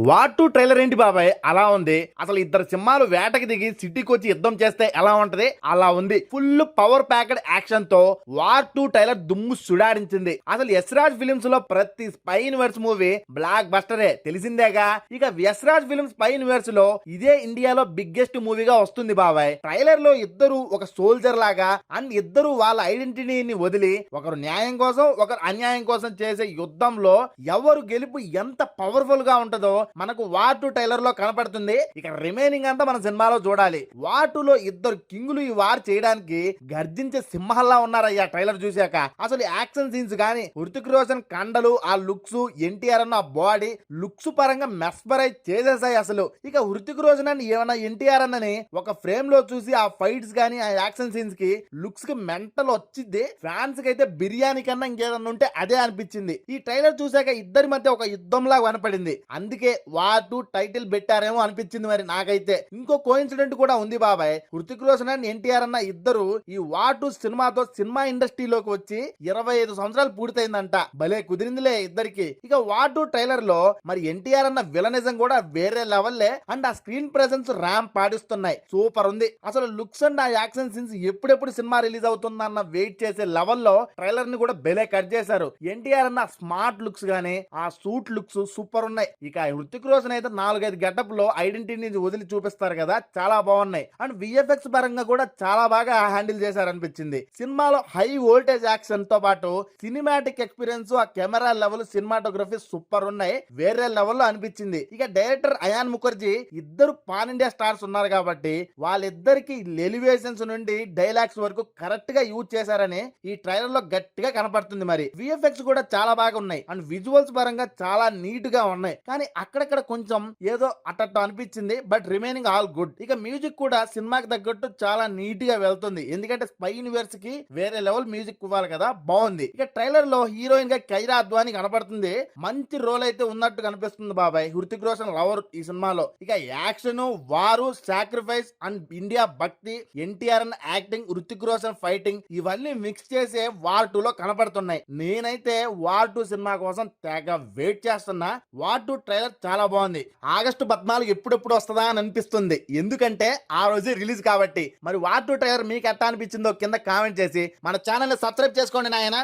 War 2 trailer ఏంటి బాబాయ్ అలా ఉంది. అసలు ఇద్దరు సింహాలు వేటకి దిగి సిటీకి వచ్చి యుద్ధం చేస్తే ఎలా ఉంటది అలా ఉంది. ఫుల్ పవర్ ప్యాకెడ్ యాక్షన్ తో వార్ 2 ట్రైలర్ దుమ్ము సుడాడించింది. అసలు యశ్రాజ్ ఫిలిమ్స్ లో ప్రతి స్పై యూనివర్స్ మూవీ బ్లాక్ బస్టరే తెలిసిందేగా. ఇక యశ్రాజ్ ఫిలిమ్స్ స్పై యూనివర్స్ లో ఇదే ఇండియాలో బిగ్గెస్ట్ మూవీగా వస్తుంది బాబాయ్. ట్రైలర్ లో ఇద్దరు ఒక సోల్జర్ లాగా అండ్ ఇద్దరు వాళ్ళ ఐడెంటిటీని వదిలి ఒకరు న్యాయం కోసం ఒకరు అన్యాయం కోసం చేసే యుద్ధంలో ఎవరు గెలుపు ఎంత పవర్ఫుల్ గా ఉంటుందో మనకు వార్ 2 ట్రైలర్ లో కనపడుతుంది. ఇక రిమైనింగ్ అంతా మన సినిమాలో చూడాలి. వార్ 2 లో ఇద్దరు కింగులు ఈ వార్ చేయడానికి గర్జించే సింహాల్లా ఉన్నారయ్యా ట్రైలర్ చూశాక. అసలు యాక్షన్ సీన్స్ గానీ, హృతిక్ రోషన్ కండలు, ఆ లుక్స్, ఎన్టీఆర్ అన్న బాడీ లుక్స్ పరంగా మెస్పరైజ్ చేసేసాయి అసలు. ఇక హృతిక్ రోషన్ అని ఏమన్నా ఎన్టీఆర్ అన్నని ఒక ఫ్రేమ్ లో చూసి ఆ ఫైట్స్ గానీ ఆ యాక్షన్ సీన్స్ కి లుక్స్ కి మెంటల్ వచ్చింది. ఫ్యాన్స్ కి అయితే బిర్యానీ కన్నా ఇంకేదన్నా ఉంటే అదే అనిపించింది. ఈ ట్రైలర్ చూశాక ఇద్దరి మధ్య ఒక యుద్ధంలా కనపడింది. అందుకే వార్ 2 టైటిల్ పెట్టారేమో అనిపించింది మరి నాకైతే. ఇంకో కోఇన్సిడెంట్ కూడా ఉంది బాబాయ్. హృతిక్ రోషన్ అండ్ ఎన్టీఆర్ అన్న ఇద్దరు ఈ వార్ 2 సినిమాతో సినిమా ఇండస్ట్రీలోకి వచ్చి 25 సంవత్సరాలు పూర్తయిందంట. భలే కుదిరిందిలే ఇద్దరికి. ఇక వార్ 2 ట్రైలర్ లో మరి ఎన్టీఆర్ అన్న విలనిజం కూడా వేరే లెవెల్లే అండ్ ఆ స్క్రీన్ ప్రెసెన్స్ ర్యాంప్ పాటిస్తున్నాయి. సూపర్ ఉంది. అసలు లుక్స్ అండ్ ఆ యాక్షన్ సీన్స్ ఎప్పుడెప్పుడు సినిమా రిలీజ్ అవుతుందన్న వెయిట్ చేసే లెవెల్లో ట్రైలర్ ని కూడా భలే కట్ చేశారు. ఎన్టీఆర్ అన్న స్మార్ట్ లుక్స్ గానీ ఆ సూట్ లుక్స్ సూపర్ ఉన్నాయి. ఇక హృతిక్ రోషన్ అయితే 4-5 గెటప్ లో ఐడెంటిటీని వదిలి చూపిస్తారు కదా, చాలా బాగున్నాయి. అండ్ విఎఫ్ఎక్స్ పరంగా కూడా చాలా బాగా హ్యాండిల్ చేశారనిపించింది. సినిమాలో హై వోల్టేజ్ యాక్షన్ తో పాటు సినిమాటిక్ ఎక్స్పీరియన్స్, ఆ కెమెరా లెవెల్, సినిమాటోగ్రఫీ సూపర్ ఉన్నాయి. వేరే లెవెల్లో అనిపించింది. ఇక డైరెక్టర్ అయాన్ ముఖర్జీ ఇద్దరు పాన్ ఇండియా స్టార్స్ ఉన్నారు కాబట్టి వాళ్ళిద్దరికి ఎలివేషన్స్ నుండి డైలాగ్స్ వరకు కరెక్ట్ గా యూజ్ చేశారని ఈ ట్రైలర్ లో గట్టిగా కనపడుతుంది. మరి విఎఫ్ఎక్స్ కూడా చాలా బాగా ఉన్నాయి అండ్ విజువల్స్ పరంగా చాలా నీట్ గా ఉన్నాయి. కానీ అక్కడక్కడ కొంచెం ఏదో అట్టట్టు అనిపించింది. But remaining all good. ఇక మ్యూజిక్ కూడా సినిమాకి తగ్గట్టు చాలా నీట్ గా వెళ్తుంది. ఎందుకంటే స్పై యూనివర్స్ కి వేరే లెవెల్ మ్యూజిక్ ఇవ్వాలి కదా, బాగుంది. ఇక ట్రైలర్ లో హీరోయిన్ గా కైరా అద్వాని కనపడుతుంది. మంచి రోల్ అయితే ఉన్నట్టు కనిపిస్తుంది బాబాయ్. హృతిక్ రోషన్ లవర్ ఈ సినిమాలో. ఇక యాక్షన్, వారు, సాక్రిఫైస్ అండ్ ఇండియా భక్తి, ఎన్టీఆర్ అన్న యాక్టింగ్, హృతిక్ రోషన్ ఫైటింగ్ ఇవన్నీ మిక్స్ చేసే వార్ 2 లో కనపడుతున్నాయి. నేనైతే వార్ 2 సినిమా కోసం తెగ వెయిట్ చేస్తున్నా. వార్ 2 ట్రైలర్ చాలా బాగుంది. ఆగస్టు 14 ఎప్పుడెప్పుడు వస్తుందా అని అనిపిస్తుంది. ఎందుకంటే ఆ రోజే రిలీజ్ కాబట్టి. మరి వార్ 2 ట్రైలర్ మీకు ఎట్టా అనిపించిందో కింద కామెంట్ చేసి మన ఛానల్ ని సబ్స్క్రైబ్ చేసుకోండి నాయనా.